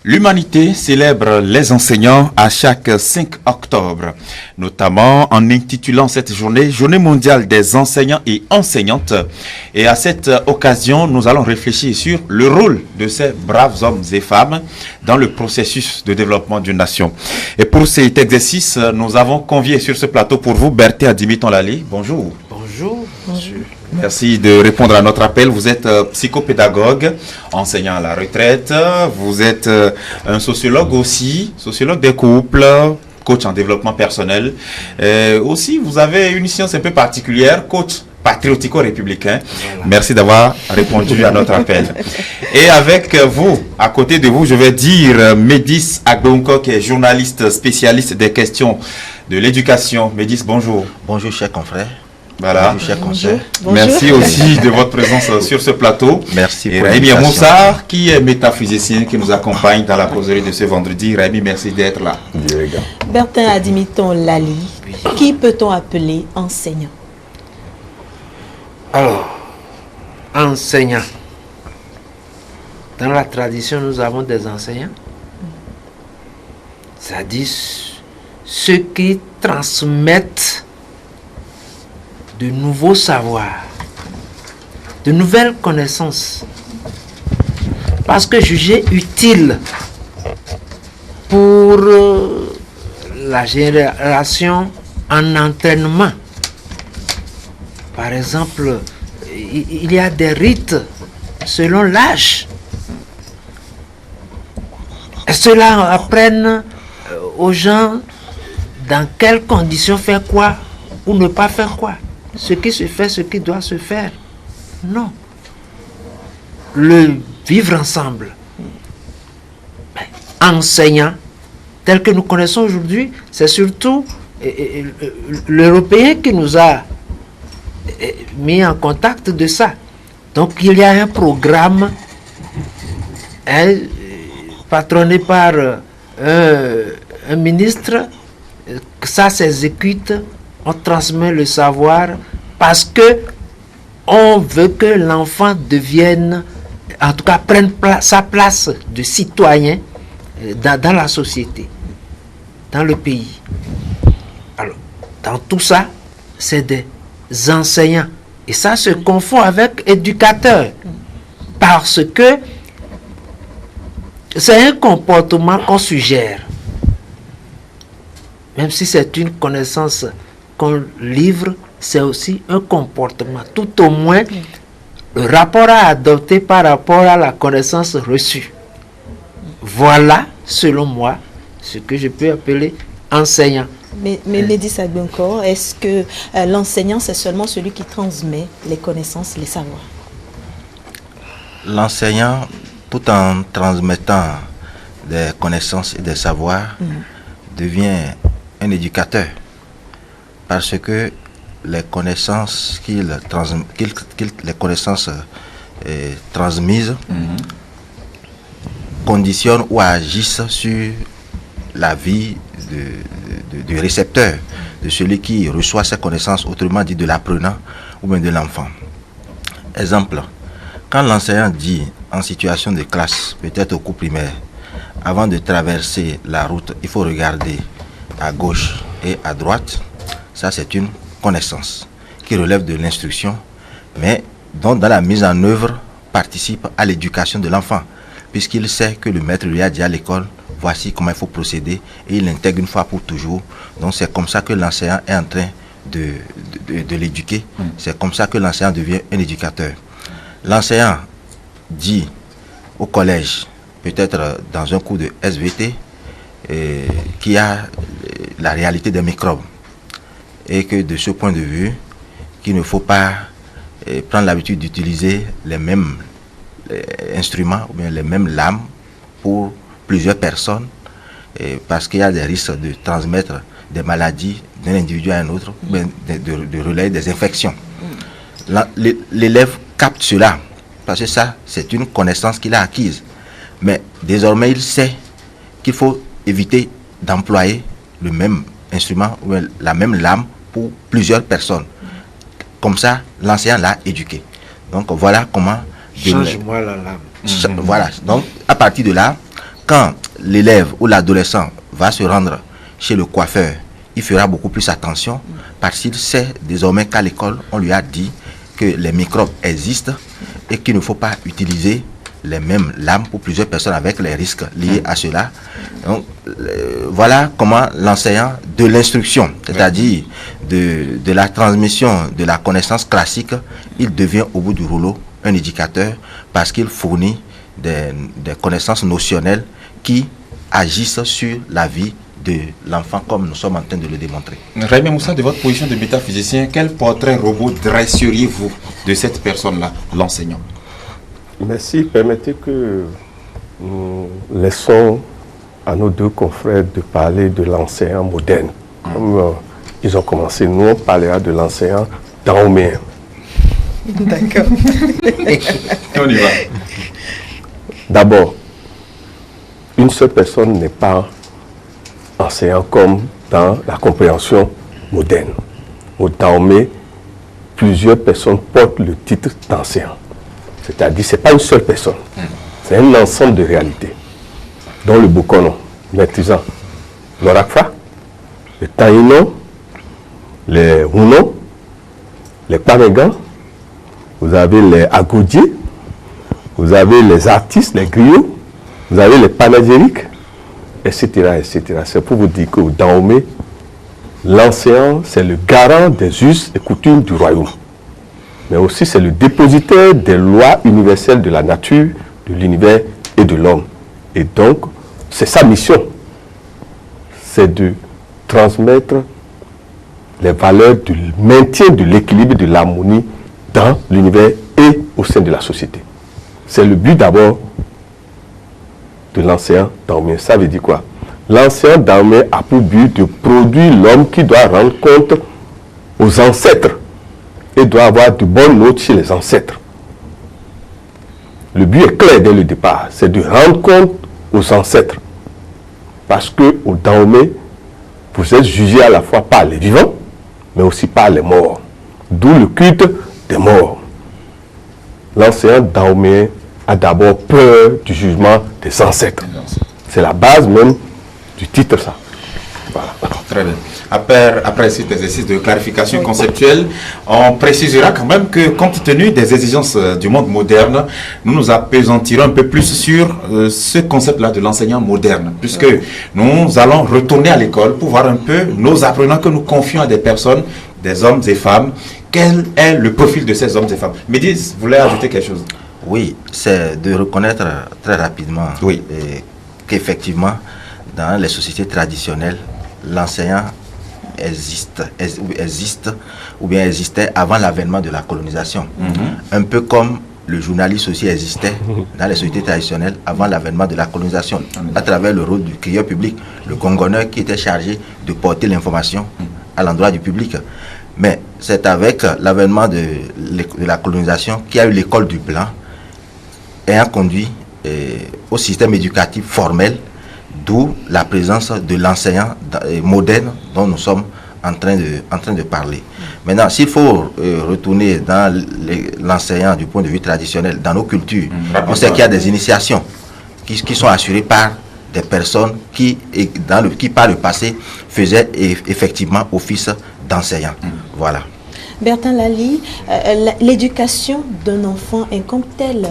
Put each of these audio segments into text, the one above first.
L'humanité célèbre les enseignants à chaque 5 octobre, notamment en intitulant cette journée mondiale des enseignants et enseignantes. Et à cette occasion, nous allons réfléchir sur le rôle de ces braves hommes et femmes dans le processus de développement d'une nation. Et pour cet exercice, nous avons convié sur ce plateau pour vous Bertin Adimi-Tonlali. Bonjour. Bonjour, monsieur. Merci de répondre à notre appel. Vous êtes psychopédagogue, enseignant à la retraite. Vous êtes un sociologue aussi, sociologue des couples, coach en développement personnel. Aussi, vous avez une science un peu particulière, coach patriotico-républicain. Voilà. Merci d'avoir répondu à notre appel. Et avec vous, à côté de vous, je vais dire Médis Agbonko, qui est journaliste spécialiste des questions de l'éducation. Médis, bonjour. Bonjour, chers confrères. Voilà. Bonjour. Merci aussi de votre présence sur ce plateau. Merci. Et Raimi Moussar, qui est métaphysicien, qui nous accompagne dans la causerie de ce vendredi. Raimi, merci d'être là. Bertin Adimi-Tonlali, qui peut-on appeler enseignant? Alors, enseignant. Dans la tradition, nous avons des enseignants. C'est-à-dire ceux qui transmettent de nouveaux savoirs, de nouvelles connaissances, parce que jugé utile pour la génération en entraînement. Par exemple, il y a des rites selon l'âge. Et cela apprenne aux gens dans quelles conditions faire quoi ou ne pas faire quoi. Ce qui se fait, ce qui doit se faire. Non. Le vivre ensemble. Enseignant, tel que nous connaissons aujourd'hui, c'est surtout l'Européen qui nous a mis en contact de ça. Donc il y a un programme patronné par un ministre, ça s'exécute. On transmet le savoir parce que on veut que l'enfant devienne, en tout cas prenne sa place de citoyen dans la société, dans le pays. Alors, dans tout ça, c'est des enseignants. Et ça se confond avec éducateur. Parce que c'est un comportement qu'on suggère. Même si c'est une connaissance qu'on livre, c'est aussi un comportement. Tout au moins, le rapport à adopter par rapport à la connaissance reçue. Voilà, selon moi, ce que je peux appeler enseignant. Mais Médis Agbonko, est-ce que l'enseignant, c'est seulement celui qui transmet les connaissances, les savoirs? L'enseignant, tout en transmettant des connaissances et des savoirs, devient un éducateur. Parce que les connaissances transmises conditionnent ou agissent sur la vie du récepteur, de celui qui reçoit ces connaissances, autrement dit de l'apprenant ou bien de l'enfant. Exemple, quand l'enseignant dit en situation de classe, peut-être au cours primaire, avant de traverser la route, il faut regarder à gauche et à droite. Ça, c'est une connaissance qui relève de l'instruction, mais dont dans la mise en œuvre participe à l'éducation de l'enfant, puisqu'il sait que le maître lui a dit à l'école, voici comment il faut procéder, et il l'intègre une fois pour toujours. Donc c'est comme ça que l'enseignant est en train de l'éduquer. C'est comme ça que l'enseignant devient un éducateur. L'enseignant dit au collège, peut-être dans un cours de SVT, qu'il y a la réalité des microbes. Et que de ce point de vue, qu'il ne faut pas prendre l'habitude d'utiliser les mêmes instruments ou bien les mêmes lames pour plusieurs personnes, parce qu'il y a des risques de transmettre des maladies d'un individu à un autre, ou bien de relayer des infections. L'élève capte cela, parce que ça, c'est une connaissance qu'il a acquise. Mais désormais, il sait qu'il faut éviter d'employer le même instrument ou la même lame pour plusieurs personnes. Comme ça, l'enseignant l'a éduqué. Donc voilà comment... Change-moi la lame. Voilà. Donc à partir de là, quand l'élève ou l'adolescent va se rendre chez le coiffeur, il fera beaucoup plus attention parce qu'il sait désormais qu'à l'école, on lui a dit que les microbes existent et qu'il ne faut pas utiliser les mêmes lames pour plusieurs personnes avec les risques liés à cela. Donc, voilà comment l'enseignant de l'instruction, c'est-à-dire de la transmission de la connaissance classique, il devient au bout du rouleau un éducateur parce qu'il fournit des connaissances notionnelles qui agissent sur la vie de l'enfant comme nous sommes en train de le démontrer. Raimi Moussa, de votre position de métaphysicien, quel portrait robot dresseriez-vous de cette personne-là, l'enseignant? Merci. Permettez que nous laissons à nos deux confrères de parler de l'enseignant moderne. Comme ils ont commencé, nous on parlera de l'enseignant dahoméen. D'accord. On y va. D'abord, une seule personne n'est pas enseignant comme dans la compréhension moderne. Au Dahomey, plusieurs personnes portent le titre d'enseignant. C'est-à-dire, ce n'est pas une seule personne. C'est un ensemble de réalités, dont le Bokono, maîtrisant l'Orakfa, le Taïno, les Huno, les Pamegans, vous avez les Agodiers, vous avez les artistes, les griots, vous avez les panagériques, etc., etc. C'est pour vous dire qu'au Dahomey, l'enseignant, c'est le garant des us et coutumes du royaume. Mais aussi c'est le dépositaire des lois universelles de la nature, de l'univers et de l'homme. Et donc, c'est sa mission. C'est de transmettre les valeurs du maintien de l'équilibre et de l'harmonie dans l'univers et au sein de la société. C'est le but d'abord de l'enseignant dahoméen. Ça veut dire quoi? L'enseignant dahoméen a pour but de produire l'homme qui doit rendre compte aux ancêtres et doit avoir de bonnes notes chez les ancêtres. Le but est clair dès le départ, c'est de rendre compte aux ancêtres. Parce que au Dahomey, vous êtes jugé à la fois par les vivants, mais aussi par les morts. D'où le culte des morts. L'enseignant dahoméen a d'abord peur du jugement des ancêtres. C'est la base même du titre, ça. Voilà. Très bien. Après cet exercice de clarification conceptuelle, on précisera quand même que, compte tenu des exigences du monde moderne, nous nous appesantirons un peu plus sur ce concept-là de l'enseignant moderne, puisque nous allons retourner à l'école pour voir un peu nos apprenants que nous confions à des personnes, des hommes et femmes. Quel est le profil de ces hommes et femmes? Médis, vous voulez ajouter quelque chose? Oui, c'est de reconnaître très rapidement qu'effectivement, dans les sociétés traditionnelles, l'enseignant existait avant l'avènement de la colonisation. Un peu comme le journaliste aussi existait dans les sociétés traditionnelles avant l'avènement de la colonisation, à travers le rôle du crieur public, le congonneur qui était chargé de porter l'information à l'endroit du public. Mais c'est avec l'avènement de la colonisation qu'il y a eu l'école du blanc, ayant conduit au système éducatif formel, d'où la présence de l'enseignant moderne dont nous sommes en train de parler. Maintenant, s'il faut retourner dans l'enseignant du point de vue traditionnel, dans nos cultures, on sait qu'il y a des initiations qui sont assurées par des personnes qui par le passé, faisaient effectivement office d'enseignant. Voilà. Bertin Lali, l'éducation d'un enfant incombe-t-elle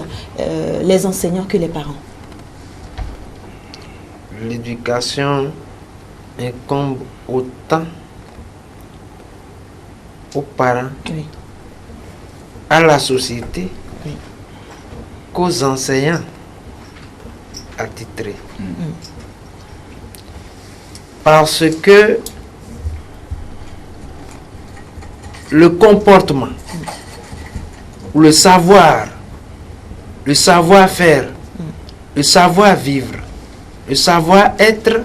les enseignants que les parents? L'éducation incombe autant aux parents, à la société, qu'aux enseignants attitrés. Parce que le comportement, ou le savoir, le savoir-faire, le savoir-vivre, le savoir-être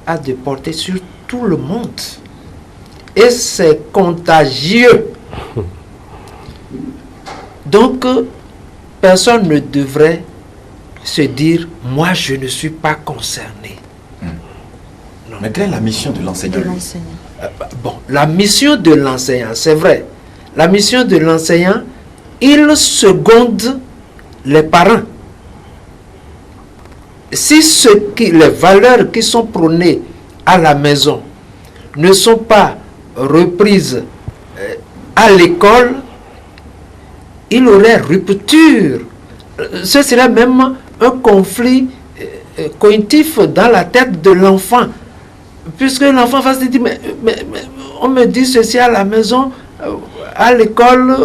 a de portée sur tout le monde. Et c'est contagieux. Donc, personne ne devrait se dire, moi je ne suis pas concerné. Non. Mais quelle est la mission de l'enseignant? Bon, la mission de l'enseignant, c'est vrai. La mission de l'enseignant, il seconde les parents. si les valeurs qui sont prônées à la maison ne sont pas reprises à l'école, il y aurait rupture. Ce serait même un conflit cognitif dans la tête de l'enfant. Puisque l'enfant va se dire, mais on me dit ceci à la maison, à l'école,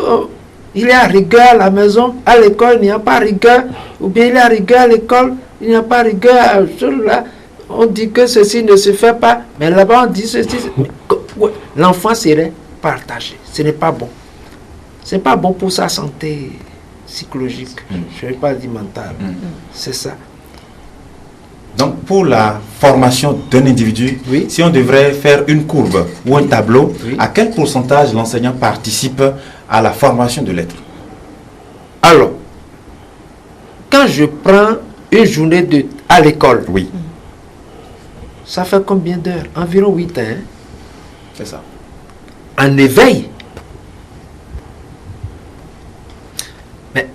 il y a rigueur à la maison, à l'école, il n'y a pas rigueur, ou bien il y a rigueur à l'école, il n'y a pas rigueur. Là, on dit que ceci ne se fait pas, mais là-bas on dit ceci. L'enfant serait partagé. Ce n'est pas bon. Ce n'est pas bon pour sa santé psychologique. Je ne vais pas dire mentale. C'est ça. Donc, pour la formation d'un individu, Oui. si on devrait faire une courbe ou un tableau, Oui. à quel pourcentage l'enseignant participe à la formation de l'être? Alors, quand je prends une journée à l'école, Oui, ça fait combien d'heures? Environ 8 heures. c'est ça. En éveil. Mais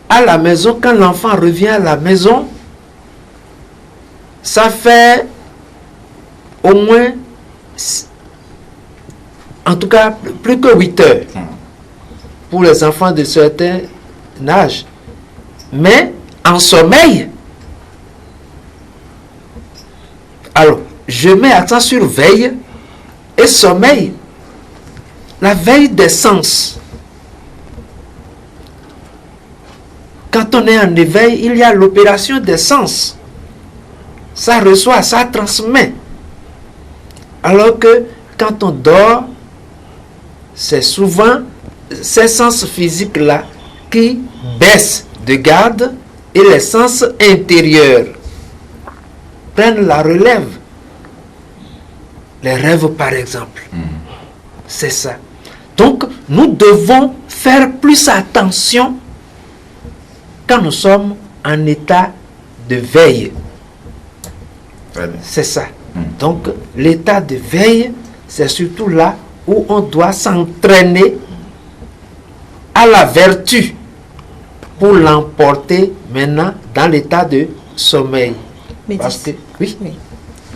à la maison, quand l'enfant revient à la maison, ça fait au moins, en tout cas, plus que 8 heures pour les enfants de certain âge. Mais en sommeil, alors, je mets accent sur veille et sommeil. La veille des sens. Quand on est en éveil, il y a l'opération des sens. Ça reçoit, ça transmet. Alors que quand on dort, c'est souvent ces sens physiques-là qui baissent de garde et les sens intérieurs prennent la relève. Les rêves, par exemple. C'est ça. Donc, nous devons faire plus attention quand nous sommes en état de veille. C'est ça. Donc, l'état de veille, c'est surtout là où on doit s'entraîner à la vertu pour l'emporter maintenant dans l'état de sommeil. Parce que, oui.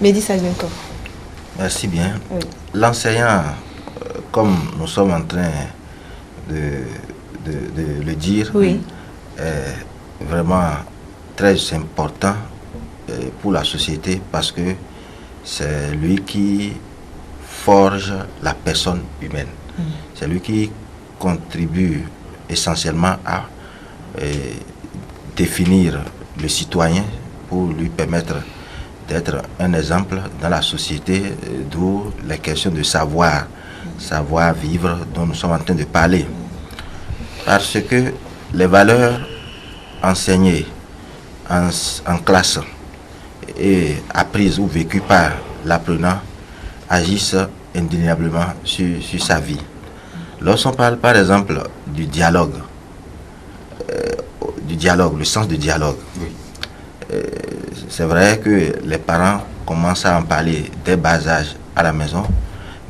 Mehdi Sagbenko. Merci bien. Oui. L'enseignant, comme nous sommes en train de le dire, Oui. est vraiment très important pour la société parce que c'est lui qui forge la personne humaine. C'est lui qui contribue essentiellement à définir le citoyen pour lui permettre d'être un exemple dans la société, d'où les questions de savoir vivre dont nous sommes en train de parler. Parce que les valeurs enseignées en classe et apprises ou vécues par l'apprenant agissent indéniablement sur sa vie. Lorsqu'on parle par exemple du dialogue, le sens du dialogue, c'est vrai que les parents commencent à en parler dès bas âge à la maison,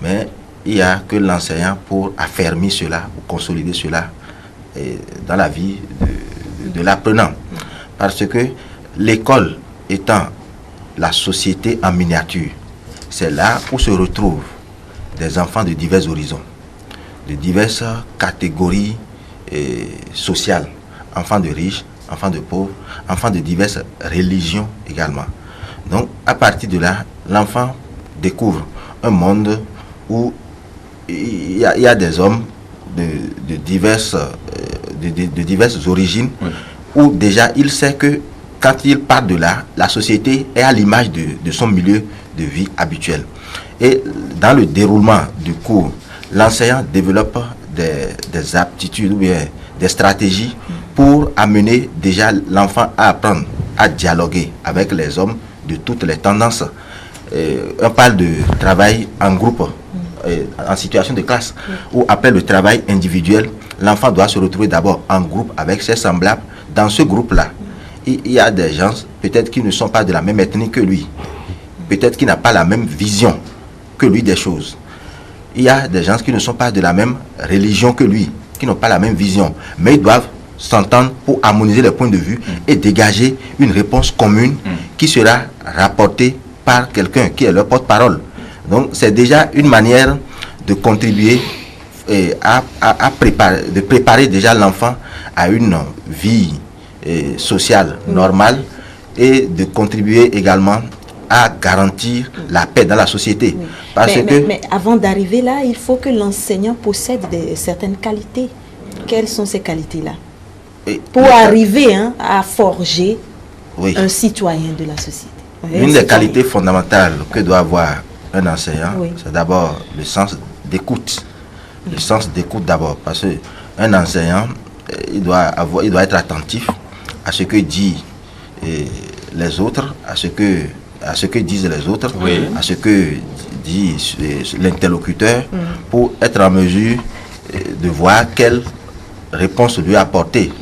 mais il n'y a que l'enseignant pour affermir cela, pour consolider cela dans la vie de l'apprenant. Parce que l'école étant la société en miniature, c'est là où se retrouvent des enfants de divers horizons, de diverses catégories sociales, enfants de riches, enfants de pauvres, enfants de diverses religions également. Donc, à partir de là, l'enfant découvre un monde où il y a des hommes de diverses origines, où déjà il sait que quand il part de là, la société est à l'image de son milieu de vie habituel. Et dans le déroulement du cours, l'enseignant développe des aptitudes ou bien des stratégies pour amener déjà l'enfant à apprendre à dialoguer avec les hommes de toutes les tendances. On parle de travail en groupe, en situation de classe, ou après le travail individuel, l'enfant doit se retrouver d'abord en groupe avec ses semblables. Dans ce groupe-là, il y a des gens peut-être qui ne sont pas de la même ethnie que lui, peut-être qui n'ont pas la même vision que lui des choses. Il y a des gens qui ne sont pas de la même religion que lui, qui n'ont pas la même vision, mais ils doivent s'entendre pour harmoniser les points de vue et dégager une réponse commune qui sera rapportée par quelqu'un qui est leur porte-parole. Donc c'est déjà une manière de contribuer à préparer déjà l'enfant à une vie sociale normale et de contribuer également à garantir la paix dans la société. Oui. Parce Mais avant d'arriver là, il faut que l'enseignant possède certaines qualités. Quelles sont ces qualités-là? Pour arriver à forger un citoyen de la société. Une des qualités fondamentales que doit avoir un enseignant, c'est d'abord le sens d'écoute. Le sens d'écoute d'abord, parce qu'un enseignant, il doit être attentif à ce que disent les autres, à ce que disent les autres, à ce que dit l'interlocuteur, pour être en mesure de voir quelle réponse lui apporter.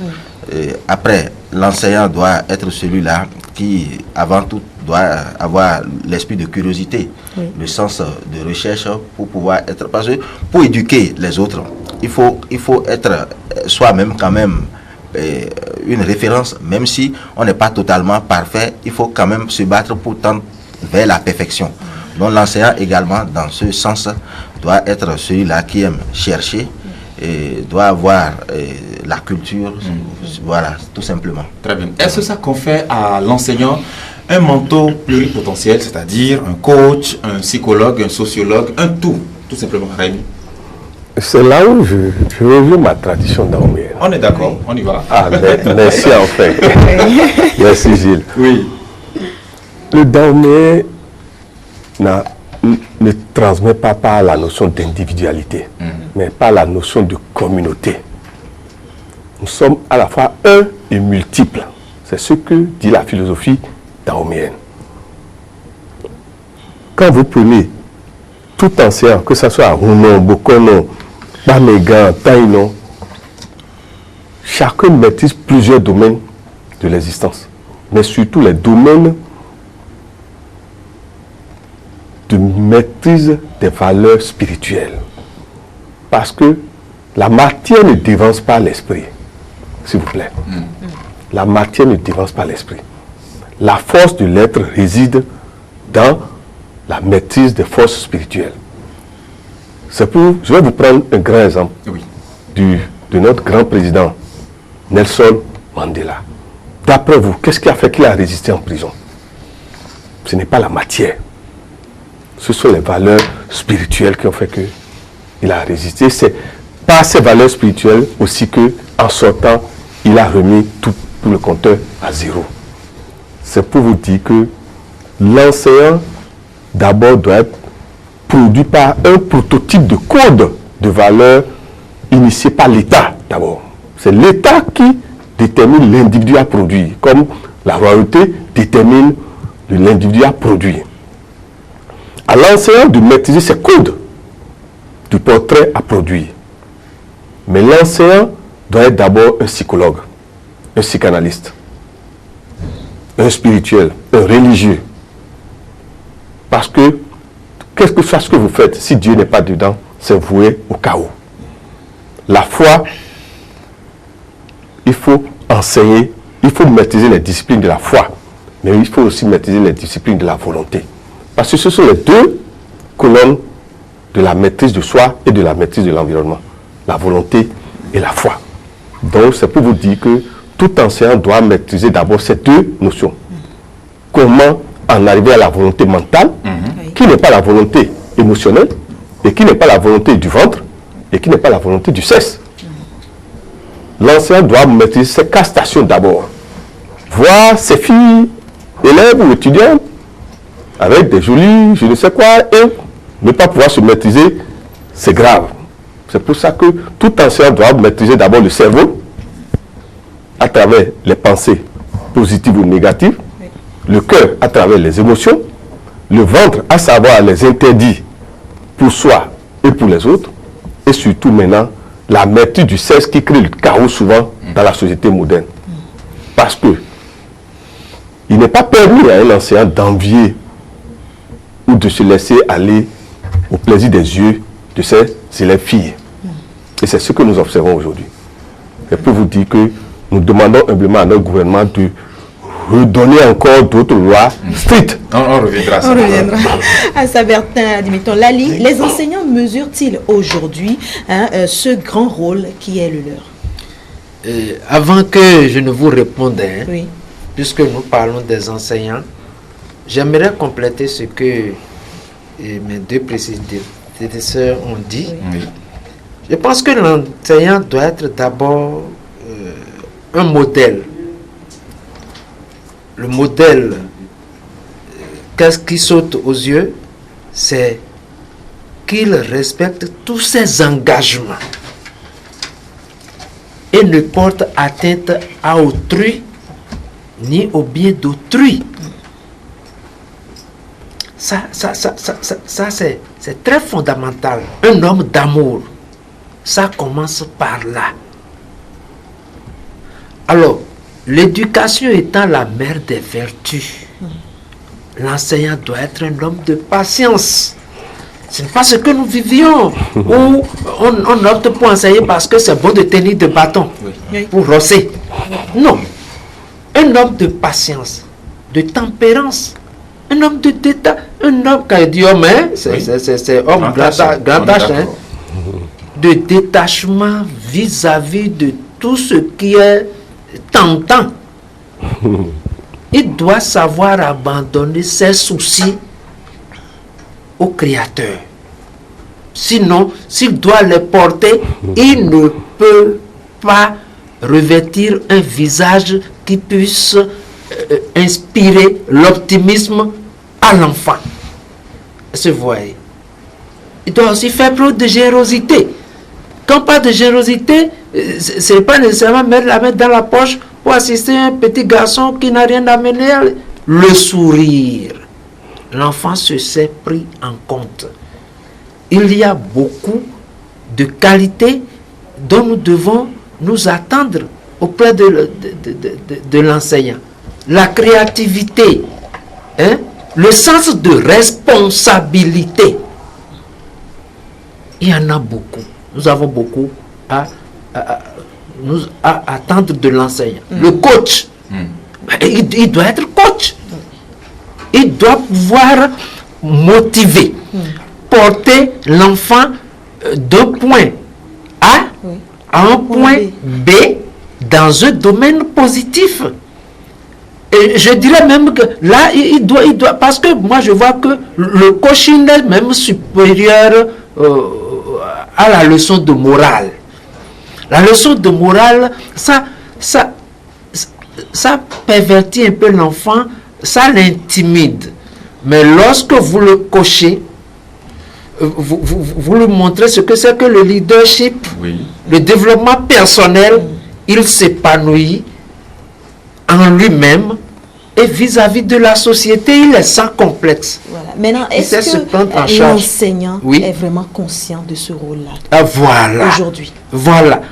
Après, l'enseignant doit être celui-là qui, avant tout, doit avoir l'esprit de curiosité, le sens de recherche pour pouvoir être... Parce que pour éduquer les autres, il faut être soi-même quand même une référence, même si on n'est pas totalement parfait, il faut quand même se battre pour tendre vers la perfection. Donc l'enseignant également, dans ce sens, doit être celui-là qui aime chercher et doit avoir la culture, voilà, tout simplement. Très bien. Est-ce que ça confère à l'enseignant un mentor pluripotentiel, c'est-à-dire un coach, un psychologue, un sociologue, un tout simplement, Rémi? C'est là où je reviens ma tradition daoméenne. On est d'accord, on y va. Ah, merci en fait. Merci Gilles. Oui. Le daomé ne transmet pas par la notion d'individualité, mais par la notion de communauté. Nous sommes à la fois un et multiples. C'est ce que dit la philosophie daoméenne. Quand vous prenez tout enseignant, que ce soit Rounon, Bokono, Bamégan, Taïnon, chacun maîtrise plusieurs domaines de l'existence, mais surtout les domaines de maîtrise des valeurs spirituelles. Parce que la matière ne dévance pas l'esprit, s'il vous plaît. La matière ne dévance pas l'esprit. La force de l'être réside dans la maîtrise des forces spirituelles. Je vais vous prendre un grand exemple de notre grand président, Nelson Mandela. D'après vous, qu'est-ce qui a fait qu'il a résisté en prison? Ce n'est pas la matière. Ce sont les valeurs spirituelles qui ont fait qu'il a résisté. C'est par ces valeurs spirituelles aussi qu'en sortant, il a remis tout le compteur à zéro. C'est pour vous dire que l'enseignant, d'abord, doit être produit par un prototype de code de valeurs initié par l'État, d'abord. C'est l'État qui détermine l'individu à produire, comme la royauté détermine l'individu à produire. À l'enseignant de maîtriser ces codes du portrait à produire. Mais l'enseignant doit être d'abord un psychologue, un psychanalyste, un spirituel, un religieux. Parce que, qu'est-ce que ce que vous faites, si Dieu n'est pas dedans, c'est voué au chaos. La foi, il faut enseigner, il faut maîtriser les disciplines de la foi, mais il faut aussi maîtriser les disciplines de la volonté. Parce que ce sont les deux colonnes de la maîtrise de soi et de la maîtrise de l'environnement. La volonté et la foi. Donc c'est pour vous dire que tout enseignant doit maîtriser d'abord ces deux notions. Comment en arriver à la volonté mentale, qui n'est pas la volonté émotionnelle, et qui n'est pas la volonté du ventre, et qui n'est pas la volonté du sexe. L'enseignant doit maîtriser ces 4 stations d'abord. Voir ses filles, élèves ou étudiantes, avec des jolies, je ne sais quoi, et ne pas pouvoir se maîtriser, c'est grave. C'est pour ça que tout enseignant doit maîtriser d'abord le cerveau, à travers les pensées positives ou négatives, le cœur à travers les émotions, le ventre à savoir les interdits pour soi et pour les autres, et surtout maintenant, la maîtrise du sexe qui crée le chaos souvent dans la société moderne. Parce que il n'est pas permis à un enseignant d'envier ou de se laisser aller au plaisir des yeux de ses élèves filles. Et c'est ce que nous observons aujourd'hui. je peux vous dire que nous demandons humblement à notre gouvernement de redonner encore d'autres lois strictes. On reviendra à ça. On reviendra à ça, Bertin Admettons. Lali, les enseignants mesurent-ils aujourd'hui ce grand rôle qui est le leur? Avant que je ne vous réponde, Oui. puisque nous parlons des enseignants, j'aimerais compléter ce que mes deux prédécesseurs ont dit. Oui. Je pense que l'enseignant doit être d'abord un modèle. Le modèle, qu'est-ce qui saute aux yeux? C'est qu'il respecte tous ses engagements et ne porte atteinte à autrui ni au bien d'autrui. Ça c'est très fondamental. Un homme d'amour, ça commence par là. Alors, l'éducation étant la mère des vertus, l'enseignant doit être un homme de patience. Ce n'est pas ce que nous vivions, où on opte pour enseigner parce que c'est bon de tenir de bâton, pour rosser. Non. Un homme de patience, de tempérance, un homme de détail, un homme, quand il dit homme, c'est homme grand H, de détachement vis-à-vis de tout ce qui est tentant. Il doit savoir abandonner ses soucis au Créateur. Sinon, s'il doit les porter, il ne peut pas revêtir un visage qui puisse inspirer l'optimisme à l'enfant. Vous voyez. Il doit aussi faire preuve de générosité. Quand on parle de générosité, ce n'est pas nécessairement mettre la main dans la poche pour assister à un petit garçon qui n'a rien à mener. Le sourire. L'enfant se s'est pris en compte. Il y a beaucoup de qualités dont nous devons nous attendre auprès de l'enseignant. La créativité, le sens de responsabilité. Il y en a beaucoup. Nous avons beaucoup à attendre de l'enseignant. Le coach, il doit être coach. Il doit pouvoir motiver, porter l'enfant d'un point A à un point B dans un domaine positif. Et je dirais même que là, il doit, parce que moi je vois que le coaching est même supérieur à la leçon de morale. La leçon de morale, ça pervertit un peu l'enfant, ça l'intimide. Mais lorsque vous le coachez, vous lui montrez ce que c'est que le leadership, le développement personnel, il s'épanouit en lui-même et vis-à-vis de la société, il est sans complexe. Voilà. Maintenant, est-ce que l'enseignant est vraiment conscient de ce rôle-là voilà. Aujourd'hui? Voilà.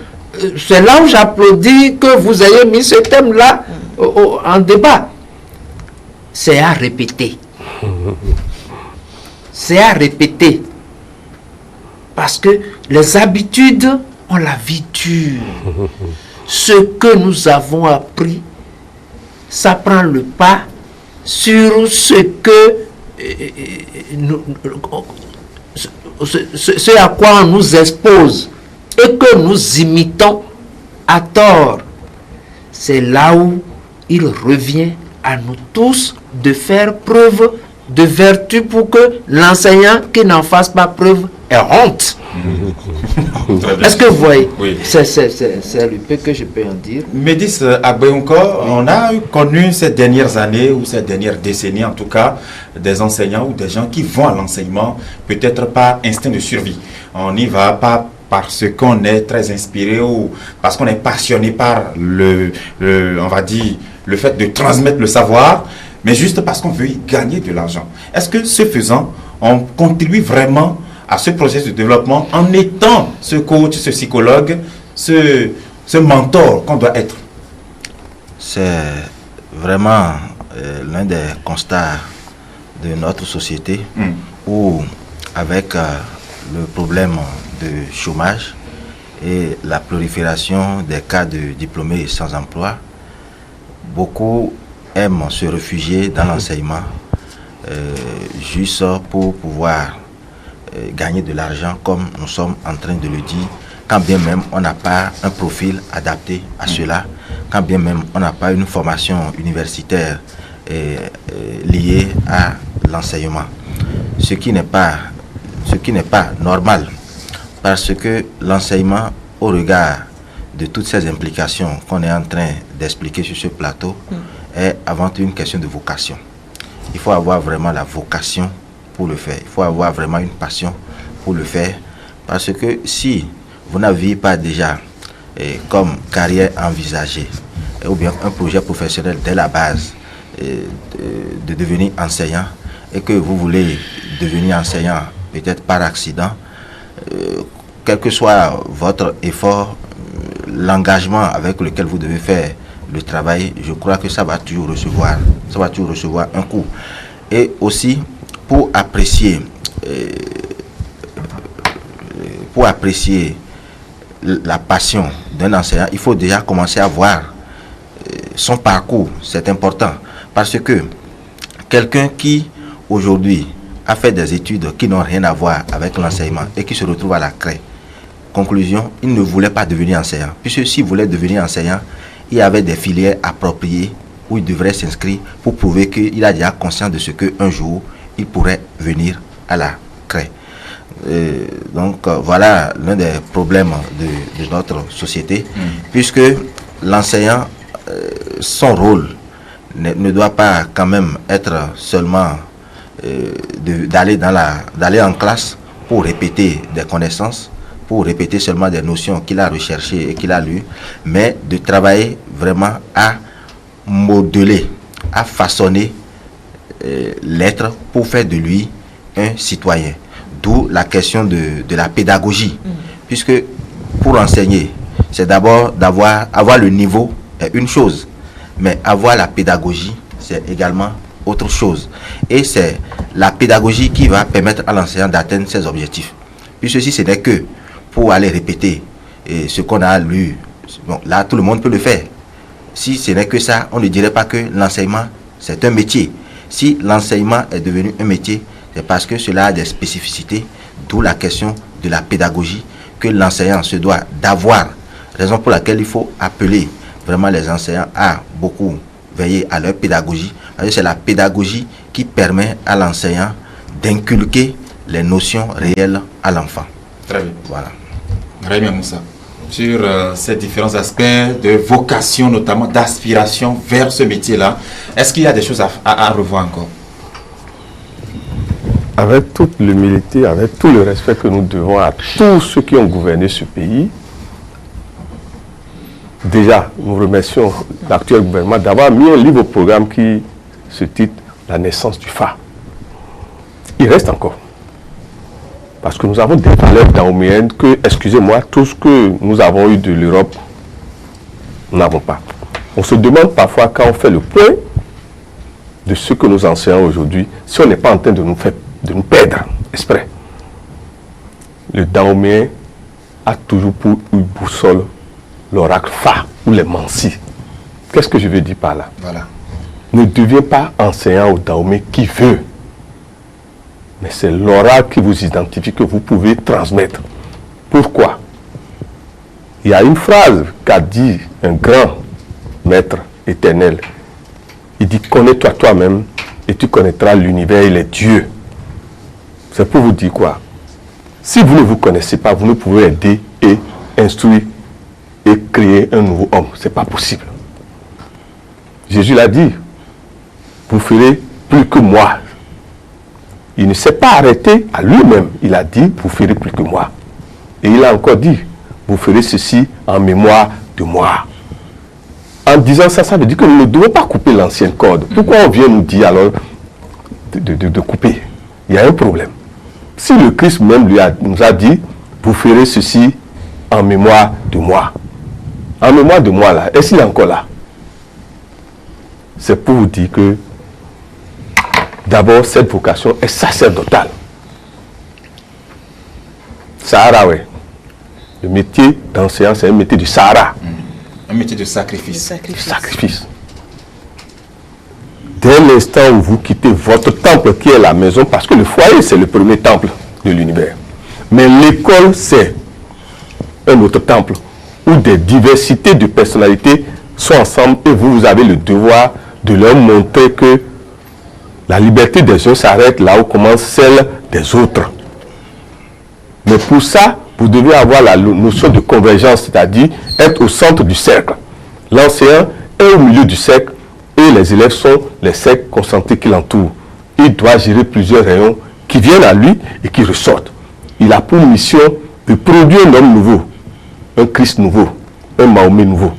C'est là où j'applaudis que vous ayez mis ce thème-là en débat. C'est à répéter. C'est à répéter. Parce que les habitudes ont la vie dure. Ce que nous avons appris, ça prend le pas sur ce à quoi on nous expose et que nous imitons à tort. C'est là où il revient à nous tous de faire preuve de vertu pour que l'enseignant qui n'en fasse pas preuve ait honte. Est-ce que vous voyez? C'est le peu que je peux en dire. Médis Agbeunko, on a connu ces dernières années ou ces dernières décennies en tout cas des enseignants ou des gens qui vont à l'enseignement peut-être par instinct de survie. On n'y va pas parce qu'on est très inspiré ou parce qu'on est passionné par on va dire, le fait de transmettre le savoir, mais juste parce qu'on veut y gagner de l'argent. Est-ce que ce faisant, on contribue vraiment à ce processus de développement en étant ce coach, ce psychologue, ce mentor qu'on doit être? C'est vraiment l'un des constats de notre société où, avec le problème de chômage et la prolifération des cas de diplômés sans emploi, beaucoup aiment se réfugier dans l'enseignement juste pour pouvoir gagner de l'argent, comme nous sommes en train de le dire, quand bien même on n'a pas un profil adapté à cela, quand bien même on n'a pas une formation universitaire liée à l'enseignement. Ce qui n'est pas normal, parce que l'enseignement, au regard de toutes ces implications qu'on est en train d'expliquer sur ce plateau, est avant tout une question de vocation. Il faut avoir vraiment la vocation pour le faire. Il faut avoir vraiment une passion pour le faire, parce que si vous n'aviez pas déjà comme carrière envisagée ou bien un projet professionnel dès la base de devenir enseignant, et que vous voulez devenir enseignant peut-être par accident, quel que soit votre effort, l'engagement avec lequel vous devez faire le travail, je crois que ça va toujours recevoir un coup. Et aussi, pour apprécier la passion d'un enseignant, il faut déjà commencer à voir son parcours. C'est important, parce que quelqu'un qui aujourd'hui a fait des études qui n'ont rien à voir avec l'enseignement et qui se retrouve à la craie, conclusion, il ne voulait pas devenir enseignant, puisque s'il voulait devenir enseignant, il y avait des filières appropriées où il devrait s'inscrire pour prouver qu'il a déjà conscience de ce qu'un jour il pourrait venir à la craie. Donc voilà l'un des problèmes de notre société, puisque l'enseignant, son rôle ne doit pas quand même être seulement d'aller en classe pour répéter des connaissances, pour répéter seulement des notions qu'il a recherchées et qu'il a lues, mais de travailler vraiment à modeler, à façonner l'être pour faire de lui un citoyen. D'où la question de la pédagogie, puisque pour enseigner, c'est d'abord avoir le niveau est une chose, mais avoir la pédagogie, c'est également autre chose. Et c'est la pédagogie qui va permettre à l'enseignant d'atteindre ses objectifs. Puisque si ce n'est que pour aller répéter ce qu'on a lu, bon, là tout le monde peut le faire. Si ce n'est que ça, on ne dirait pas que l'enseignement c'est un métier. Si l'enseignement est devenu un métier, c'est parce que cela a des spécificités, d'où la question de la pédagogie que l'enseignant se doit d'avoir, raison pour laquelle il faut appeler vraiment les enseignants à beaucoup veiller à leur pédagogie, parce que c'est la pédagogie qui permet à l'enseignant d'inculquer les notions réelles à l'enfant. Très bien. Voilà. Très bien, Moussa. Sur ces différents aspects de vocation, notamment d'aspiration vers ce métier-là, est-ce qu'il y a des choses à revoir encore? Avec toute l'humilité, avec tout le respect que nous devons à tous ceux qui ont gouverné ce pays, déjà, nous remercions l'actuel gouvernement d'avoir mis un livre au programme qui se titre « La naissance du phare ». Il reste encore. Parce que nous avons des valeurs dahoméennes que, excusez-moi, tout ce que nous avons eu de l'Europe, nous n'avons pas. On se demande parfois, quand on fait le point de ce que nous enseignons aujourd'hui, si on n'est pas en train de nous perdre, exprès. Le Dahoméen a toujours pour une boussole l'oracle Fa ou les Mansi. Qu'est-ce que je veux dire par là? Voilà. Ne deviens pas enseignant au Dahomey qui veut. Mais c'est l'oracle qui vous identifie, que vous pouvez transmettre. Pourquoi? Il y a une phrase qu'a dit un grand maître éternel. Il dit, connais-toi toi-même et tu connaîtras l'univers et les dieux. C'est pour vous dire quoi? Si vous ne vous connaissez pas, vous ne pouvez aider et instruire et créer un nouveau homme. Ce n'est pas possible. Jésus l'a dit, vous ferez plus que moi. Il ne s'est pas arrêté à lui-même. Il a dit, vous ferez plus que moi. Et il a encore dit, vous ferez ceci en mémoire de moi. En disant ça, ça veut dire que nous ne devons pas couper l'ancienne corde. Pourquoi on vient nous dire alors de couper? Il y a un problème. Si le Christ même nous a dit, vous ferez ceci en mémoire de moi. En mémoire de moi là, est-ce qu'il est encore là? C'est pour vous dire que d'abord, cette vocation est sacerdotale. Sahara, ouais. Le métier d'enseignant, c'est un métier du Sahara. Un métier de sacrifice. Sacrifice. Dès l'instant où vous quittez votre temple qui est la maison, parce que le foyer c'est le premier temple de l'univers. Mais l'école c'est un autre temple où des diversités de personnalités sont ensemble et vous avez le devoir de leur montrer que la liberté des uns s'arrête là où commence celle des autres. Mais pour ça, vous devez avoir la notion de convergence, c'est-à-dire être au centre du cercle. L'enseignant est au milieu du cercle et les élèves sont les cercles concentrés qui l'entourent. Il doit gérer plusieurs rayons qui viennent à lui et qui ressortent. Il a pour mission de produire un homme nouveau, un Christ nouveau, un Mahomet nouveau.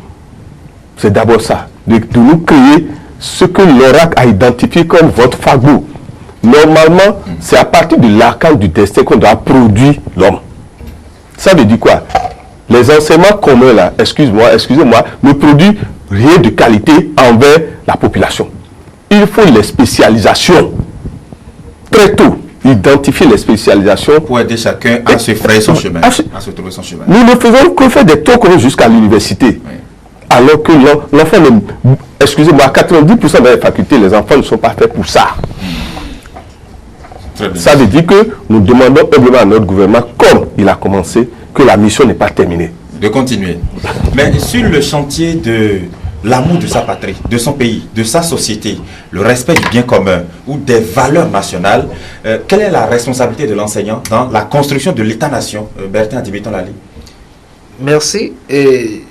C'est d'abord ça, de nous créer ce que l'oracle a identifié comme votre fagot. Normalement, c'est à partir de l'arcane du destin qu'on doit produire l'homme. Ça veut dire quoi? Les enseignements communs là, excusez-moi, ne produisent rien de qualité envers la population. Il faut les spécialisations. Très tôt, identifier les spécialisations. Pour aider chacun à se frayer son chemin, à se trouver son chemin. Nous ne faisons que faire des taux communs jusqu'à l'université. Oui. Alors que l'enfant, excusez-moi, à 90% des facultés, les enfants ne sont pas faits pour ça. Ça veut dire que nous demandons humblement à notre gouvernement, comme il a commencé, que la mission n'est pas terminée. De continuer. Mais sur le chantier de l'amour de sa patrie, de son pays, de sa société, le respect du bien commun ou des valeurs nationales, quelle est la responsabilité de l'enseignant dans la construction de l'État-nation? Bertin Adibiton-Lali. Merci. Et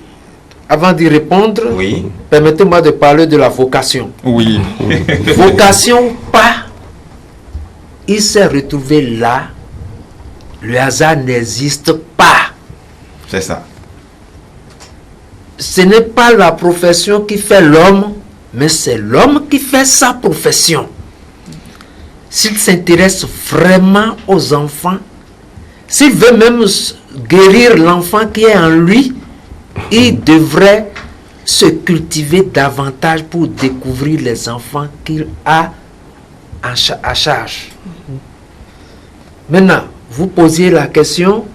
avant d'y répondre, oui, permettez-moi de parler de la vocation. Oui. Vocation, pas. Il s'est retrouvé là. Le hasard n'existe pas. C'est ça. Ce n'est pas la profession qui fait l'homme, mais c'est l'homme qui fait sa profession. S'il s'intéresse vraiment aux enfants, s'il veut même guérir l'enfant qui est en lui, il devrait se cultiver davantage pour découvrir les enfants qu'il a à charge. Maintenant, vous posiez la question,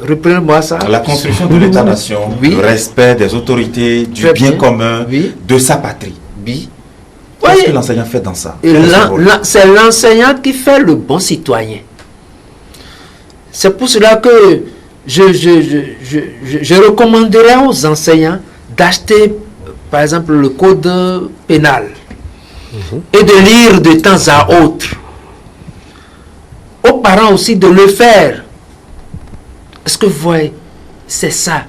reprenez-moi ça. La construction de l'État-nation, oui, le respect des autorités, du bien commun, oui, de sa patrie. Oui. Qu'est-ce que l'enseignant fait dans ça? C'est l'enseignant qui fait le bon citoyen. C'est pour cela que je recommanderais aux enseignants d'acheter, par exemple, le code pénal et de lire de temps à autre. Aux parents aussi de le faire. Est-ce que vous voyez? C'est ça.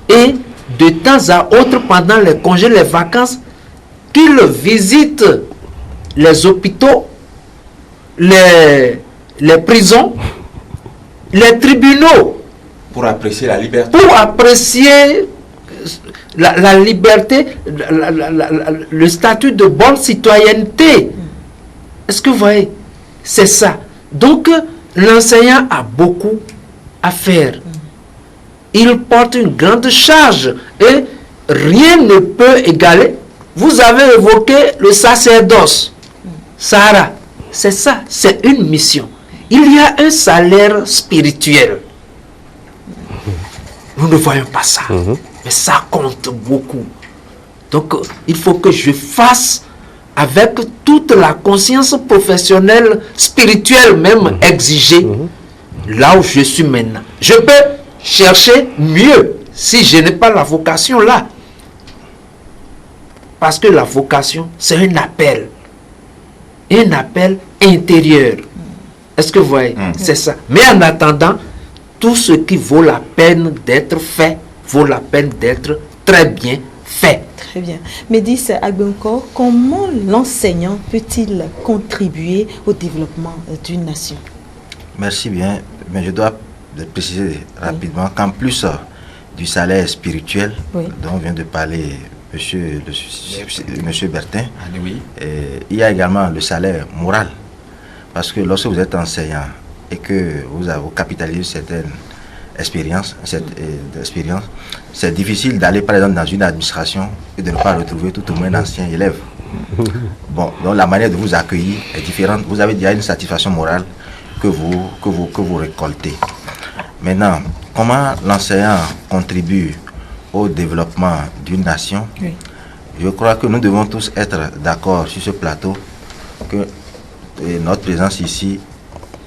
Et de temps à autre, pendant les congés, les vacances, qu'ils visitent les hôpitaux, les prisons, les tribunaux. Pour apprécier la liberté. Pour apprécier la liberté, le statut de bonne citoyenneté. Est-ce que vous voyez? C'est ça. Donc, l'enseignant a beaucoup à faire. Il porte une grande charge et rien ne peut égaler. Vous avez évoqué le sacerdoce. Sarah, c'est ça, c'est une mission. Il y a un salaire spirituel. Nous ne voyons pas ça, mais ça compte beaucoup. Donc, il faut que je fasse avec toute la conscience professionnelle, spirituelle même exigée, là où je suis maintenant. Je peux chercher mieux si je n'ai pas la vocation là. Parce que la vocation, c'est un appel intérieur. Est-ce que vous voyez? C'est ça. Mais en attendant, tout ce qui vaut la peine d'être fait, vaut la peine d'être très bien fait. Très bien. Médis Agbenko, comment l'enseignant peut-il contribuer au développement d'une nation? Merci bien, mais je dois préciser rapidement qu'en plus du salaire spirituel dont vient de parler monsieur Bertin, il y a également le salaire moral. Parce que lorsque vous êtes enseignant et que vous capitalisez certaines expériences, c'est difficile d'aller par exemple dans une administration et de ne pas retrouver tout au moins un ancien élève. Bon, donc la manière de vous accueillir est différente. Vous avez déjà une satisfaction morale que vous récoltez. Maintenant, comment l'enseignant contribue au développement d'une nation? Oui. Je crois que nous devons tous être d'accord sur ce plateau que notre présence ici,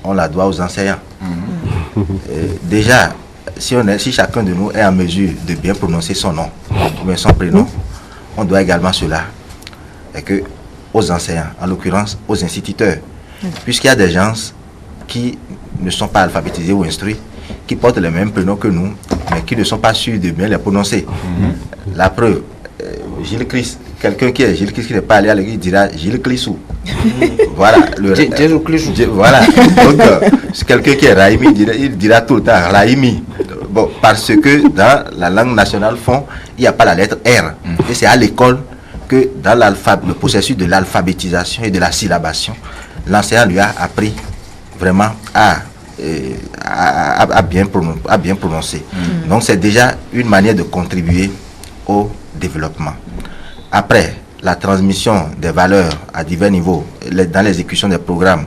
on la doit aux enseignants. Déjà, si chacun de nous est en mesure de bien prononcer son nom ou son prénom, on doit également cela aux enseignants, en l'occurrence aux instituteurs. Puisqu'il y a des gens qui ne sont pas alphabétisés ou instruits, qui portent les mêmes prénoms que nous, mais qui ne sont pas sûrs de bien les prononcer. La preuve, Gilles Christ, quelqu'un qui est Gilles Christ qui n'est pas allé à l'église dira Gilles Clissou. Voilà. Voilà. Donc, quelqu'un qui est Raimi, il dira tout le temps Raimi. Bon, parce que dans la langue nationale fond, il n'y a pas la lettre R. Et c'est à l'école que dans le processus de l'alphabétisation et de la syllabation, l'enseignant lui a appris vraiment à bien prononcer. Donc c'est déjà une manière de contribuer au développement. Après, la transmission des valeurs à divers niveaux, dans l'exécution des programmes,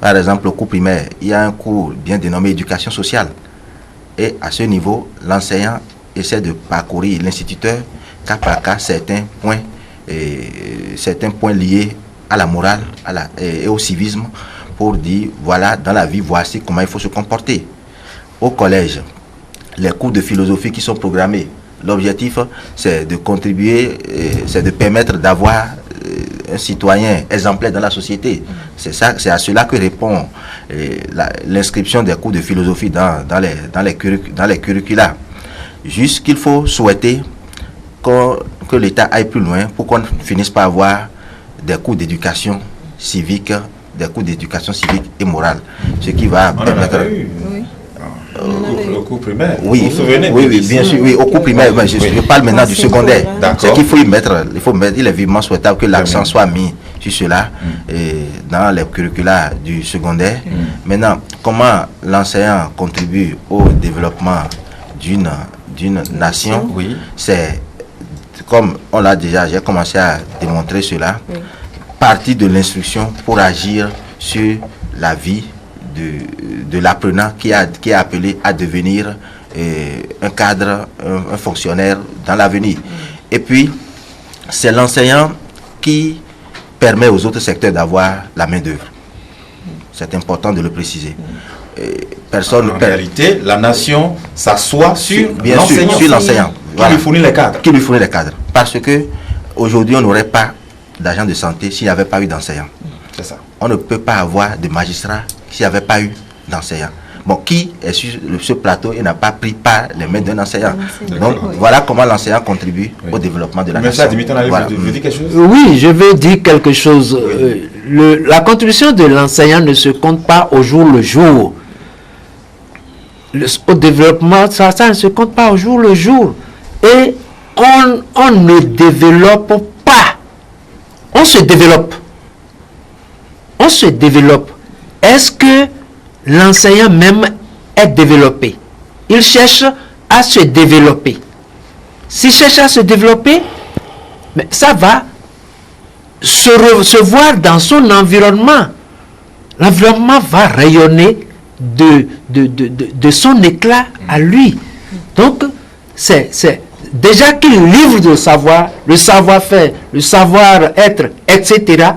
par exemple au cours primaire, il y a un cours bien dénommé éducation sociale. Et à ce niveau, l'enseignant essaie de parcourir l'instituteur cas par cas certains points liés à la morale et au civisme, pour dire, voilà, dans la vie, voici comment il faut se comporter. Au collège, les cours de philosophie qui sont programmés, l'objectif, c'est de contribuer, c'est de permettre d'avoir un citoyen exemplaire dans la société. C'est à cela que répond l'inscription des cours de philosophie dans les curricula. Juste qu'il faut souhaiter que l'État aille plus loin pour qu'on finisse par avoir des cours d'éducation civique, et morale. Ce qui va permettre... Au cours primaire. Oui, vous vous souvenez, oui, bien sûr, oui, au cours primaire. Je parle maintenant du secondaire. Ce qu'il faut y mettre, il est vivement souhaitable que l'accent soit mis sur cela dans les curricula du secondaire. Maintenant, comment l'enseignant contribue au développement d'une nation? C'est, comme on l'a déjà, j'ai commencé à démontrer cela, partie de l'instruction pour agir sur la vie de l'apprenant qui est appelé à devenir un cadre, un fonctionnaire dans l'avenir. Et puis, c'est l'enseignant qui permet aux autres secteurs d'avoir la main-d'œuvre. C'est important de le préciser. En réalité, la nation s'assoit sur l'enseignant. Qui lui fournit les cadres. Qui lui fournit les cadres. Parce que aujourd'hui, on n'aurait pas d'agent de santé s'il n'y avait pas eu d'enseignants. C'est ça. On ne peut pas avoir de magistrat s'il n'y avait pas eu d'enseignants. Bon, qui est sur ce plateau et n'a pas pris par les mains d'un enseignant? Donc, voilà comment l'enseignant contribue au développement de la nation. Voilà. Vous dites quelque chose? Oui, je veux dire quelque chose. La contribution de l'enseignant ne se compte pas au jour le jour. Au développement, ça ne se compte pas au jour le jour. Et on ne développe pas. On se développe. On se développe. Est-ce que l'enseignant même est développé? Il cherche à se développer. S'il cherche à se développer, mais ça va se voir dans son environnement. L'environnement va rayonner de son éclat à lui. Donc, c'est déjà qu'il livre de savoir, le savoir-faire, le savoir-être, etc.,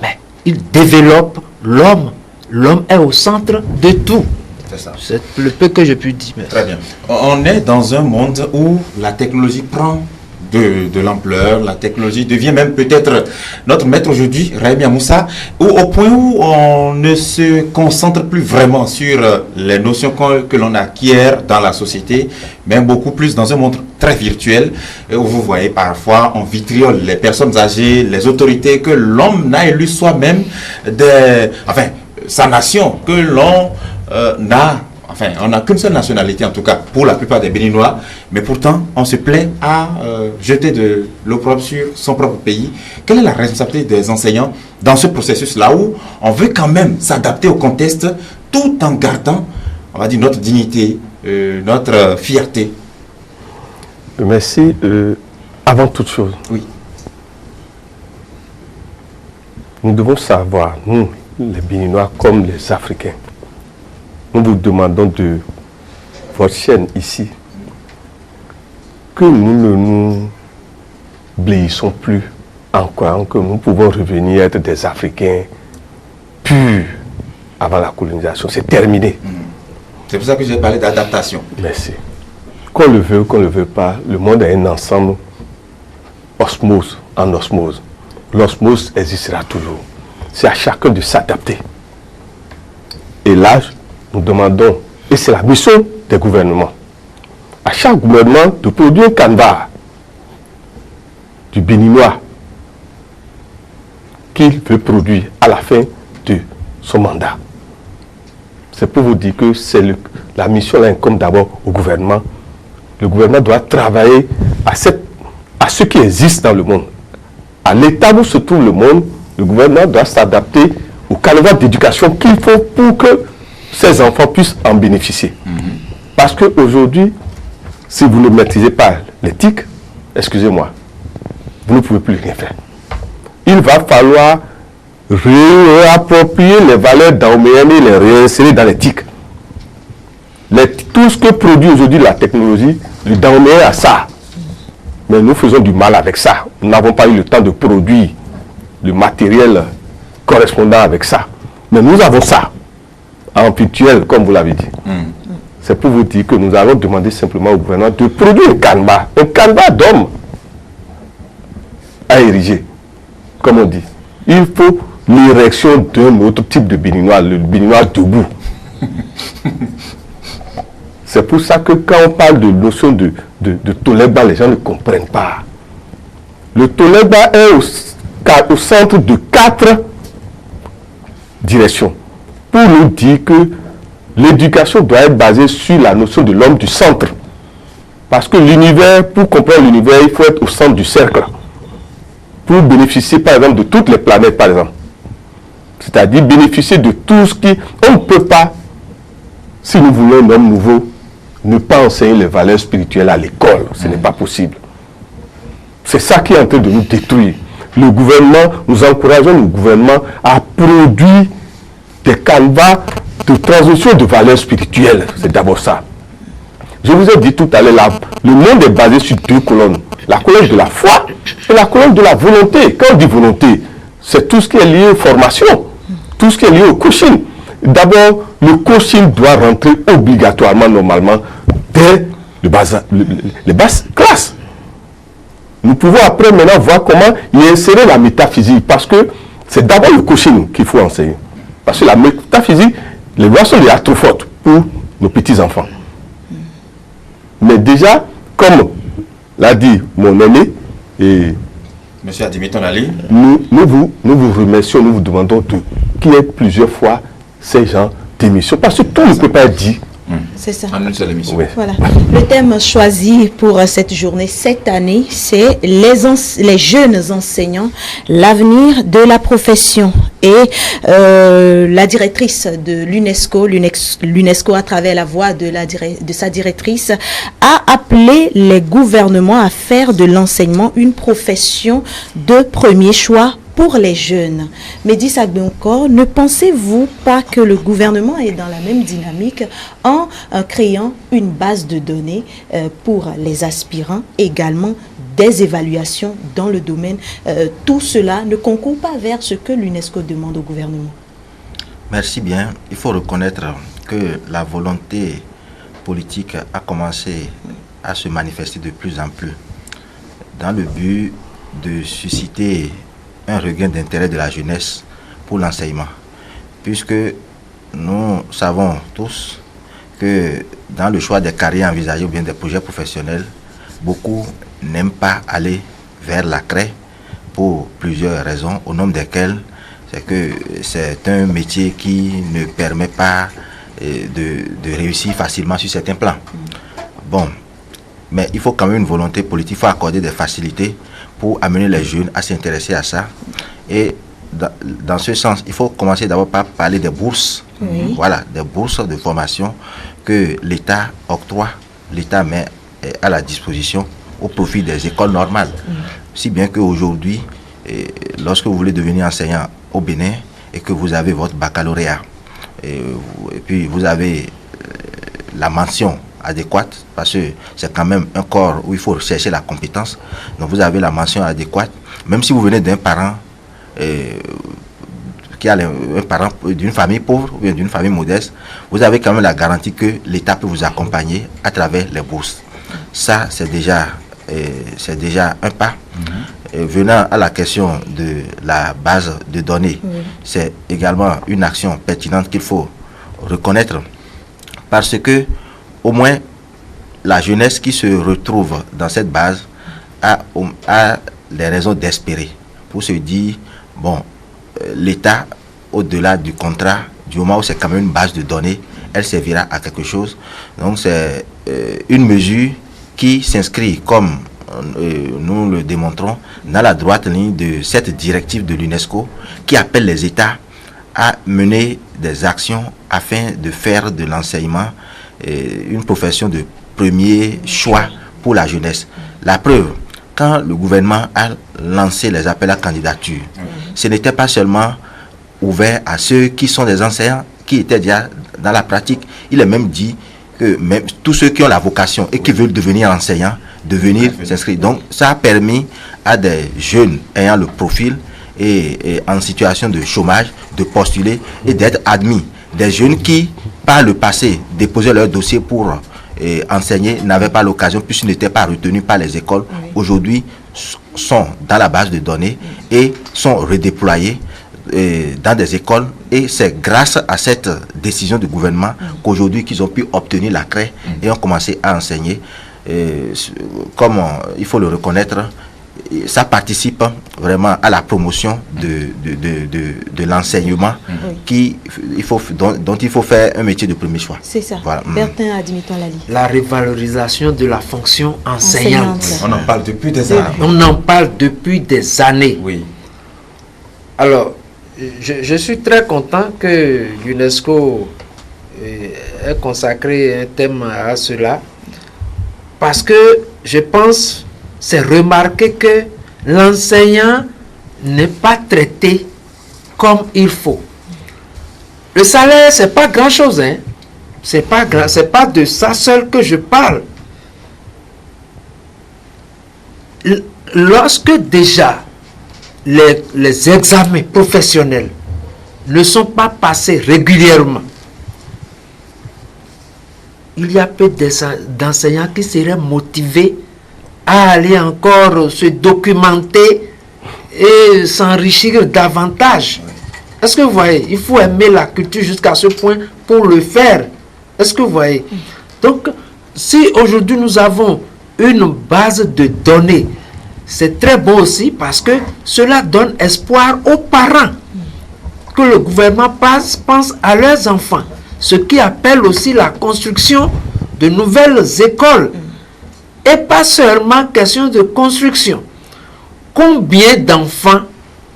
mais il développe l'homme. L'homme est au centre de tout. C'est ça. C'est le peu que je puis dire. Très bien. On est dans un monde où la technologie prend de l'ampleur, la technologie devient même peut-être notre maître aujourd'hui, Raimi Moussa, au point où on ne se concentre plus vraiment sur les notions que l'on acquiert dans la société, mais beaucoup plus dans un monde très virtuel, où vous voyez parfois on vitriole les personnes âgées, les autorités que l'homme n'a élu soi-même, sa nation, que l'on on n'a qu'une seule nationalité, en tout cas pour la plupart des Béninois, mais pourtant on se plaît à jeter de l'opprobre sur son propre pays. Quelle est la responsabilité des enseignants dans ce processus-là où on veut quand même s'adapter au contexte tout en gardant, on va dire, notre dignité, notre fierté? Merci. Avant toute chose, nous devons savoir, nous, les Béninois comme les Africains, nous vous demandons de votre chaîne ici, que nous ne nous blessons plus en croyant que nous pouvons revenir être des Africains purs avant la colonisation. C'est terminé. C'est pour ça que j'ai parlé d'adaptation. Merci. Qu'on le veut pas, le monde est un ensemble osmose, en osmose. L'osmose existera toujours. C'est à chacun de s'adapter. Et là, nous demandons, et c'est la mission des gouvernements, à chaque gouvernement de produire un canevas du béninois qu'il veut produire à la fin de son mandat. C'est pour vous dire que la mission là incombe d'abord au gouvernement. Le gouvernement doit travailler à ce qui existe dans le monde. À l'état où se trouve le monde, le gouvernement doit s'adapter au canevas d'éducation qu'il faut pour que ces enfants puissent en bénéficier. Parce qu'aujourd'hui, si vous ne maîtrisez pas l'éthique, excusez-moi, vous ne pouvez plus rien faire. Il va falloir réapproprier les valeurs dahoméennes et les réinsérer dans l'éthique. Tout ce que produit aujourd'hui la technologie, le dahoméen a ça. Mais nous faisons du mal avec ça. Nous n'avons pas eu le temps de produire le matériel correspondant avec ça. Mais nous avons ça, en virtuel, comme vous l'avez dit. C'est pour vous dire que nous allons demander simplement au gouvernement de produire un canevas d'hommes à ériger, comme on dit. Il faut l'érection d'un autre type de béninois, le béninois debout. C'est pour ça que quand on parle de notion de Toleba, les gens ne comprennent pas. Le Toleba est au centre de 4 directions. Pour nous dire que l'éducation doit être basée sur la notion de l'homme du centre. Parce que l'univers, pour comprendre l'univers, il faut être au centre du cercle. Pour bénéficier, par exemple, de toutes les planètes, par exemple. C'est-à-dire bénéficier de tout ce qui... On ne peut pas, si nous voulons un homme nouveau, ne pas enseigner les valeurs spirituelles à l'école. Ce n'est pas possible. C'est ça qui est en train de nous détruire. Le gouvernement, nous encourageons le gouvernement à produire des canevas de transmission de valeurs spirituelles. C'est d'abord ça. Je vous ai dit tout à l'heure, le monde est basé sur 2 colonnes. La colonne de la foi et la colonne de la volonté. Quand on dit volonté, c'est tout ce qui est lié aux formations, tout ce qui est lié au coaching. D'abord, le coaching doit rentrer obligatoirement, normalement, dès les basses classes. Nous pouvons après maintenant voir comment y insérer la métaphysique, parce que c'est d'abord le coaching qu'il faut enseigner. Parce que la métaphysique, les lois sont déjà trop fortes pour nos petits-enfants. Mais déjà, comme l'a dit mon aîné, et Monsieur Adimi Tonali, nous vous remercions, nous vous demandons qu'il y ait plusieurs fois ces gens d'émissions, parce que tout ne peut pas être dit. C'est ça. En une seule émission. Oui. Voilà. Le thème choisi pour cette journée, cette année, c'est les jeunes enseignants, l'avenir de la profession. Et la directrice de l'UNESCO, à travers la voix de sa directrice, a appelé les gouvernements à faire de l'enseignement une profession de premier choix pour les jeunes. Mehdi Sagbenkor, ne pensez-vous pas que le gouvernement est dans la même dynamique en créant une base de données pour les aspirants, également des évaluations dans le domaine? Tout cela ne concourt pas vers ce que l'UNESCO demande au gouvernement. Merci bien. Il faut reconnaître que la volonté politique a commencé à se manifester de plus en plus dans le but de susciter un regain d'intérêt de la jeunesse pour l'enseignement, puisque nous savons tous que dans le choix des carrières envisagées ou bien des projets professionnels, beaucoup n'aiment pas aller vers la craie pour plusieurs raisons, au nombre desquelles c'est que c'est un métier qui ne permet pas de réussir facilement sur certains plans. Bon, mais il faut quand même une volonté politique, il faut accorder des facilités pour amener les jeunes à s'intéresser à ça. Et dans ce sens, il faut commencer d'abord par parler des bourses. Oui. Voilà, des bourses de formation que l'État octroie, l'État met à la disposition au profit des écoles normales. Si bien qu'aujourd'hui, lorsque vous voulez devenir enseignant au Bénin et que vous avez votre baccalauréat, et puis vous avez la mention adéquate, parce que c'est quand même un corps où il faut rechercher la compétence. Donc vous avez la mention adéquate. Même si vous venez d'un parent qui a un parent d'une famille pauvre ou d'une famille modeste, vous avez quand même la garantie que l'État peut vous accompagner à travers les bourses. Ça, c'est déjà un pas. Venant à la question de la base de données, c'est également une action pertinente qu'il faut reconnaître, parce que au moins la jeunesse qui se retrouve dans cette base a les raisons d'espérer, pour se dire, bon, l'État, au-delà du contrat, du moment où c'est quand même une base de données, elle servira à quelque chose. Donc c'est une mesure qui s'inscrit, comme nous le démontrons, dans la droite ligne de cette directive de l'UNESCO qui appelle les États à mener des actions afin de faire de l'enseignement une profession de premier choix pour la jeunesse. La preuve, quand le gouvernement a lancé les appels à candidature, ce n'était pas seulement ouvert à ceux qui sont des enseignants qui étaient déjà dans la pratique. Il est même dit que même tous ceux qui ont la vocation et qui veulent devenir enseignants, de venir s'inscrire. Donc ça a permis à des jeunes ayant le profil et en situation de chômage de postuler et d'être admis. Des jeunes qui, par le passé, déposaient leur dossier pour enseigner, n'avaient pas l'occasion puisqu'ils n'étaient pas retenus par les écoles. Aujourd'hui, sont dans la base de données et sont redéployés dans des écoles, et c'est grâce à cette décision du gouvernement qu'aujourd'hui qu'ils ont pu obtenir la craie et ont commencé à enseigner. Comme il faut le reconnaître, ça participe vraiment à la promotion de l'enseignement dont il faut faire un métier de premier choix. C'est ça. Voilà. Bertin Adimiton-Lali. La revalorisation de la fonction enseignante. On en parle depuis des années. On en parle depuis des années. Oui. Alors, je suis très content que l'UNESCO ait consacré un thème à cela, parce que je pense, c'est remarqué que l'enseignant n'est pas traité comme il faut. Le salaire, c'est pas grand-chose, hein. C'est pas de ça seul que je parle. Lorsque déjà les examens professionnels ne sont pas passés régulièrement, il y a peu d'enseignants qui seraient motivés à aller encore se documenter et s'enrichir davantage. Est-ce que vous voyez? Il faut aimer la culture jusqu'à ce point pour le faire. Est-ce que vous voyez? Donc, si aujourd'hui nous avons une base de données, c'est très bon aussi, parce que cela donne espoir aux parents que le gouvernement pense à leurs enfants, ce qui appelle aussi la construction de nouvelles écoles. Et pas seulement question de construction. Combien d'enfants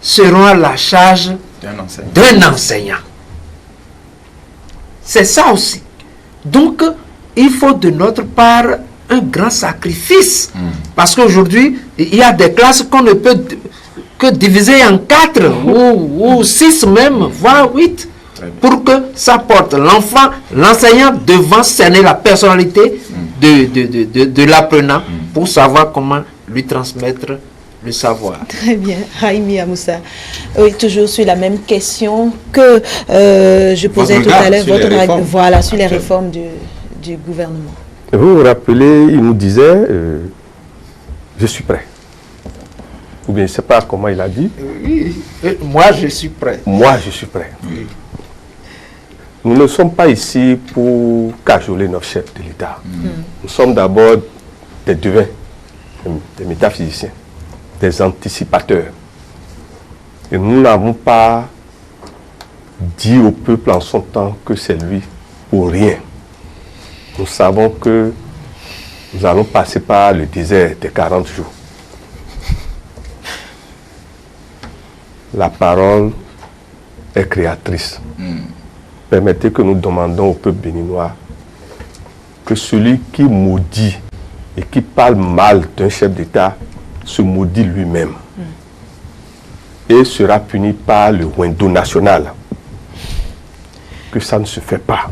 seront à la charge d'un enseignant? C'est ça aussi. Donc, il faut de notre part un grand sacrifice. Parce qu'aujourd'hui, il y a des classes qu'on ne peut que diviser en 4 ou 6 même, voire 8, pour que ça porte l'enfant, l'enseignant devant cerner la personnalité de l'apprenant pour savoir comment lui transmettre le savoir. Très bien. Haïmi Amoussa. Oui, toujours sur la même question que je posais tout à l'heure, voilà, sur les réformes du gouvernement. Vous vous rappelez, il nous disait je suis prêt. Ou bien je ne sais pas comment il a dit. Oui, moi je suis prêt. Moi je suis prêt. Oui. Nous ne sommes pas ici pour cajoler nos chefs de l'État. Nous sommes d'abord des devins, des métaphysiciens, des anticipateurs. Et nous n'avons pas dit au peuple en son temps que c'est lui pour rien. Nous savons que nous allons passer par le désert des 40 jours. La parole est créatrice. Permettez que nous demandons au peuple béninois que celui qui maudit et qui parle mal d'un chef d'État se maudit lui-même et sera puni par le Wendo national. Que ça ne se fait pas.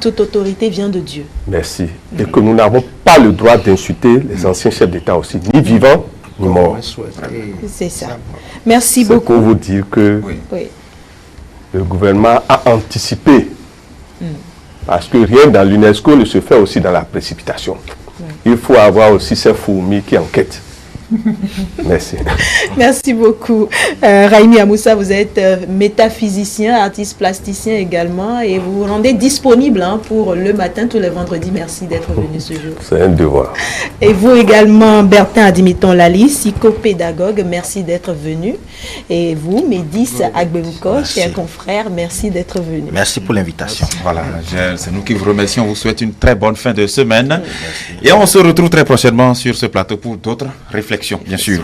toute autorité vient de Dieu. Merci. Et que nous n'avons pas le droit d'insulter les anciens chefs d'État aussi, ni vivants, ni morts. C'est ça. Merci beaucoup. beaucoup. Pour vous dire que le gouvernement a anticipé. Parce que rien dans l'UNESCO ne se fait aussi dans la précipitation. Il faut avoir aussi ces fourmis qui enquêtent. Merci. Merci beaucoup. Raimi Amoussa, vous êtes métaphysicien, artiste plasticien également, et vous vous rendez disponible pour le matin, tous les vendredis. Merci d'être venu ce jour. C'est un devoir. Et vous également, Bertin Adimiton-Lali, psychopédagogue, merci d'être venu. Et vous, Médis Agbewuko, cher confrère, merci d'être venu. Merci pour l'invitation. Voilà, c'est nous qui vous remercions. On vous souhaite une très bonne fin de semaine. Et on se retrouve très prochainement sur ce plateau pour d'autres réflexions, bien sûr.